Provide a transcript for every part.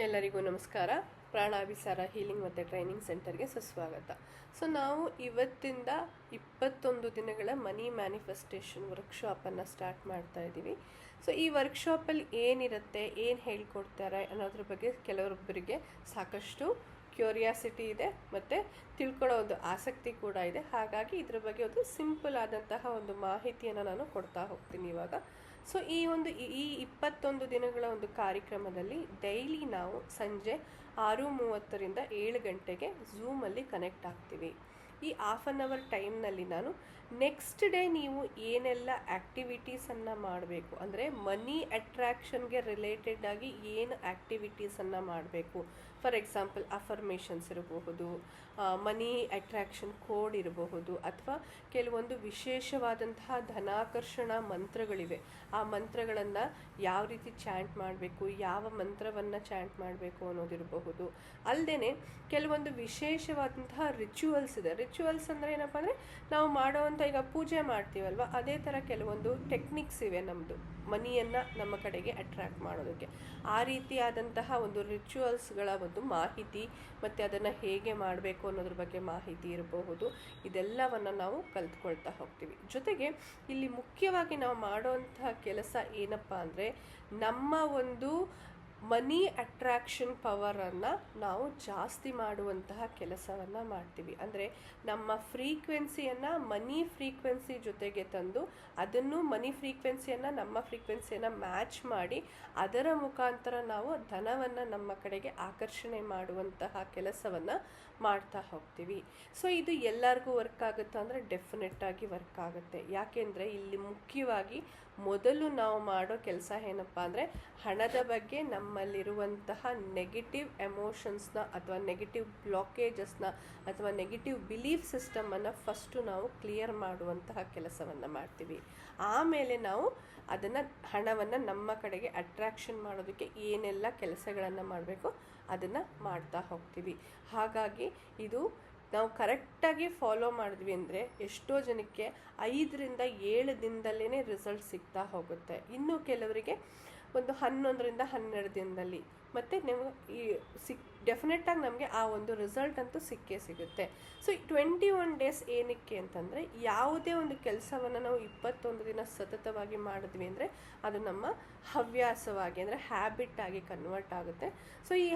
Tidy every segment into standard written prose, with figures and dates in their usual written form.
ಎಲ್ಲರಿಗೂ ನಮಸ್ಕಾರ. ಪ್ರಾಣಾಭಿಸಾರ ಹೀಲಿಂಗ್ ಮತ್ತು ಟ್ರೈನಿಂಗ್ ಸೆಂಟರ್ಗೆ ಸುಸ್ವಾಗತ. ಸೊ ನಾವು ಇವತ್ತಿಂದ 21 ದಿನಗಳ ಮನಿ ಮ್ಯಾನಿಫೆಸ್ಟೇಷನ್ ವರ್ಕ್ಶಾಪನ್ನು ಸ್ಟಾರ್ಟ್ ಮಾಡ್ತಾ ಇದ್ದೀವಿ. ಸೊ ಈ ವರ್ಕ್ಶಾಪಲ್ಲಿ ಏನಿರುತ್ತೆ, ಏನು ಹೇಳ್ಕೊಡ್ತಾರೆ ಅನ್ನೋದ್ರ ಬಗ್ಗೆ ಕೆಲವೊಬ್ಬರಿಗೆ ಸಾಕಷ್ಟು ಕ್ಯೂರಿಯಾಸಿಟಿ ಇದೆ ಮತ್ತು ತಿಳ್ಕೊಳ್ಳೋ ಒಂದು ಆಸಕ್ತಿ ಕೂಡ ಇದೆ. ಹಾಗಾಗಿ ಇದ್ರ ಬಗ್ಗೆ ಒಂದು ಸಿಂಪಲ್ ಆದಂತಹ ಒಂದು ಮಾಹಿತಿಯನ್ನು ನಾನು ಕೊಡ್ತಾ ಹೋಗ್ತೀನಿ ಇವಾಗ. ಸೊ ಈ 21 ದಿನಗಳ ಒಂದು ಕಾರ್ಯಕ್ರಮದಲ್ಲಿ ಡೈಲಿ ನಾವು ಸಂಜೆ 6:30ರಿಂದ 7 ಗಂಟೆಗೆ ಝೂಮಲ್ಲಿ ಕನೆಕ್ಟ್ ಆಗ್ತೀವಿ. ಈ ಹಾಫ್ ಆನ್ ಅವರ್ ಟೈಮ್ನಲ್ಲಿ ನಾನು ನೆಕ್ಸ್ಟ್ ಡೇ ನೀವು ಏನೆಲ್ಲ ಆ್ಯಕ್ಟಿವಿಟೀಸನ್ನು ಮಾಡಬೇಕು, ಅಂದರೆ ಮನಿ ಅಟ್ರ್ಯಾಕ್ಷನ್ಗೆ ರಿಲೇಟೆಡ್ ಆಗಿ ಏನು ಆ್ಯಕ್ಟಿವಿಟೀಸನ್ನು ಮಾಡಬೇಕು. ಫಾರ್ ಎಕ್ಸಾಂಪಲ್ ಅಫರ್ಮೇಷನ್ಸ್ ಇರಬಹುದು, ಮನಿ ಅಟ್ರ್ಯಾಕ್ಷನ್ ಕೋಡ್ ಇರಬಹುದು, ಅಥವಾ ಕೆಲವೊಂದು ವಿಶೇಷವಾದಂತಹ ಧನಾಕರ್ಷಣ ಮಂತ್ರಗಳಿವೆ. ಆ ಮಂತ್ರಗಳನ್ನು ಯಾವ ರೀತಿ ಚಾಂಟ್ ಮಾಡಬೇಕು, ಯಾವ ಮಂತ್ರವನ್ನು ಚಾಂಟ್ ಮಾಡಬೇಕು ಅನ್ನೋದಿರಬಹುದು. ಅಲ್ಲದೆ ಕೆಲವೊಂದು ವಿಶೇಷವಾದಂತಹ ರಿಚುವಲ್ಸ್ ಇದೆ. ರಿಚುವಲ್ಸ್ ಅಂದರೆ ಏನಪ್ಪ ಅಂದರೆ ನಾವು ಮಾಡೋವಂಥ, ಈಗ ಪೂಜೆ ಮಾಡ್ತೀವಲ್ವ, ಅದೇ ಥರ ಕೆಲವೊಂದು ಟೆಕ್ನಿಕ್ಸ್ ಇವೆ ನಮ್ಮದು ಮನಿಯನ್ನು ನಮ್ಮ ಕಡೆಗೆ ಅಟ್ರ್ಯಾಕ್ಟ್ ಮಾಡೋದಕ್ಕೆ. ಆ ರೀತಿಯಾದಂತಹ ಒಂದು ರಿಚುವಲ್ಸ್ಗಳ ಒಂದು ಮಾಹಿತಿ ಮತ್ತು ಅದನ್ನು ಹೇಗೆ ಮಾಡಬೇಕು ಅನ್ನೋದ್ರ ಬಗ್ಗೆ ಮಾಹಿತಿ ಇರಬಹುದು. ಇದೆಲ್ಲವನ್ನು ನಾವು ಕಲ್ತ್ಕೊಳ್ತಾ ಹೋಗ್ತೀವಿ. ಜೊತೆಗೆ ಇಲ್ಲಿ ಮುಖ್ಯವಾಗಿ ನಾವು ಮಾಡೋವಂತಹ ಕೆಲಸ ಏನಪ್ಪ ಅಂದರೆ, ನಮ್ಮ ಒಂದು ಮನಿ ಅಟ್ರ್ಯಾಕ್ಷನ್ ಪವರನ್ನು ನಾವು ಜಾಸ್ತಿ ಮಾಡುವಂತಹ ಕೆಲಸವನ್ನು ಮಾಡ್ತೀವಿ. ಅಂದರೆ ನಮ್ಮ ಫ್ರೀಕ್ವೆನ್ಸಿಯನ್ನು ಮನಿ ಫ್ರೀಕ್ವೆನ್ಸಿ ಜೊತೆಗೆ ತಂದು ಅದನ್ನು ಮನಿ ಫ್ರೀಕ್ವೆನ್ಸಿಯನ್ನು ನಮ್ಮ ಫ್ರೀಕ್ವೆನ್ಸಿಯನ್ನು ಮ್ಯಾಚ್ ಮಾಡಿ ಅದರ ಮುಖಾಂತರ ನಾವು ಧನವನ್ನು ನಮ್ಮ ಕಡೆಗೆ ಆಕರ್ಷಣೆ ಮಾಡುವಂತಹ ಕೆಲಸವನ್ನು ಮಾಡ್ತಾ ಹೋಗ್ತೀವಿ. ಸೊ ಇದು ಎಲ್ಲರಿಗೂ ವರ್ಕ್ ಆಗುತ್ತಾ ಅಂದರೆ ಡೆಫಿನೆಟ್ಟಾಗಿ ವರ್ಕ್ ಆಗುತ್ತೆ. ಯಾಕೆಂದರೆ ಇಲ್ಲಿ ಮುಖ್ಯವಾಗಿ ಮೊದಲು ನಾವು ಮಾಡೋ ಕೆಲಸ ಏನಪ್ಪ ಅಂದರೆ, ಹಣದ ಬಗ್ಗೆ ನಮ್ಮಲ್ಲಿರುವಂತಹ ನೆಗೆಟಿವ್ ಎಮೋಷನ್ಸ್ನ ಅಥವಾ ನೆಗೆಟಿವ್ ಬ್ಲಾಕೇಜಸ್ನ ಅಥವಾ ನೆಗೆಟಿವ್ ಬಿಲೀಫ್ ಸಿಸ್ಟಮನ್ನು ಫಸ್ಟು ನಾವು ಕ್ಲಿಯರ್ ಮಾಡುವಂತಹ ಕೆಲಸವನ್ನು ಮಾಡ್ತೀವಿ. ಆಮೇಲೆ ನಾವು ಅದನ್ನು ಹಣವನ್ನು ನಮ್ಮ ಕಡೆಗೆ ಅಟ್ರ್ಯಾಕ್ಷನ್ ಮಾಡೋದಕ್ಕೆ ಏನೆಲ್ಲ ಕೆಲಸಗಳನ್ನು ಮಾಡಬೇಕು ಅದನ್ನು ಮಾಡ್ತಾ ಹೋಗ್ತೀವಿ. ಹಾಗಾಗಿ ಇದು ನಾವು ಕರೆಕ್ಟಾಗಿ ಫಾಲೋ ಮಾಡಿದ್ವಿ ಅಂದರೆ ಎಷ್ಟೋ ಜನಕ್ಕೆ 5ರಿಂದ 7 ದಿನದಲ್ಲೇ ರಿಸಲ್ಟ್ ಸಿಗ್ತಾ ಹೋಗುತ್ತೆ. ಇನ್ನು ಕೆಲವರಿಗೆ ಒಂದು 11ರಿಂದ 12 ದಿನದಲ್ಲಿ. ಮತ್ತು ನೀವು ಡೆಫಿನೆಟ್ಟಾಗಿ ನಮಗೆ ಆ ಒಂದು ರಿಸಲ್ಟ್ ಅಂತೂ ಸಿಕ್ಕೇ ಸಿಗುತ್ತೆ. ಸೊ 21 ಡೇಸ್ ಏನಕ್ಕೆ ಅಂತಂದರೆ, ಯಾವುದೇ ಒಂದು ಕೆಲಸವನ್ನು ನಾವು 21 ದಿನ ಸತತವಾಗಿ ಮಾಡಿದ್ವಿ ಅಂದರೆ ಅದು ನಮ್ಮ ಹವ್ಯಾಸವಾಗಿ, ಅಂದರೆ ಹ್ಯಾಬಿಟ್ ಆಗಿ ಕನ್ವರ್ಟ್ ಆಗುತ್ತೆ. ಸೊ ಈ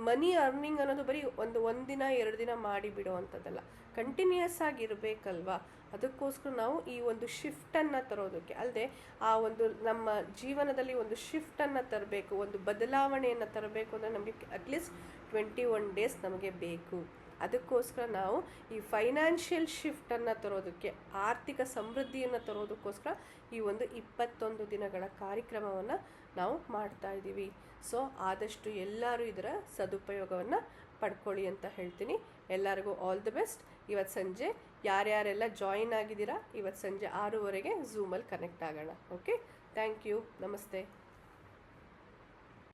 ಮನಿ ಅರ್ನಿಂಗ್ ಅನ್ನೋದು ಬರೀ ಒಂದು ದಿನ 2 ದಿನ ಮಾಡಿ ಬಿಡುವಂಥದ್ದಲ್ಲ, ಕಂಟಿನ್ಯೂಯಸ್ ಆಗಿರಬೇಕಲ್ವಾ. ಅದಕ್ಕೋಸ್ಕರ ನಾವು ಈ ಒಂದು ಶಿಫ್ಟನ್ನು ತರೋದಕ್ಕೆ, ಅಲ್ಲದೆ ಆ ಒಂದು ನಮ್ಮ ಜೀವನದಲ್ಲಿ ಒಂದು ಶಿಫ್ಟನ್ನು ತರಬೇಕು, ಒಂದು ಬದಲಾವಣೆಯನ್ನು ತರಬೇಕು ಅಂದರೆ ನಮಗೆ ಅಟ್ಲೀಸ್ಟ್ 21 ಡೇಸ್ ನಮಗೆ ಬೇಕು. ಅದಕ್ಕೋಸ್ಕರ ನಾವು ಈ ಫೈನಾನ್ಷಿಯಲ್ ಶಿಫ್ಟನ್ನು ತರೋದಕ್ಕೆ, ಆರ್ಥಿಕ ಸಮೃದ್ಧಿಯನ್ನು ತರೋದಕ್ಕೋಸ್ಕರ ಈ ಒಂದು 21 ದಿನಗಳ ಕಾರ್ಯಕ್ರಮವನ್ನು ನಾವು ಮಾಡ್ತಾ ಇದ್ದೀವಿ. ಸೊ ಆದಷ್ಟು ಎಲ್ಲರೂ ಇದರ ಸದುಪಯೋಗವನ್ನು ಪಡ್ಕೊಳ್ಳಿ ಅಂತ ಹೇಳ್ತೀನಿ. ಎಲ್ಲರಿಗೂ ಆಲ್ ದಿ ಬೆಸ್ಟ್. ಇವತ್ತು ಸಂಜೆ ಯಾರ್ಯಾರೆಲ್ಲ ಜಾಯಿನ್ ಆಗಿದ್ದೀರಾ, ಇವತ್ತು ಸಂಜೆ 6:00ಗೆ ಝೂಮಲ್ಲಿ ಕನೆಕ್ಟ್ ಆಗೋಣ. ಓಕೆ, ಥ್ಯಾಂಕ್ ಯು, ನಮಸ್ತೆ.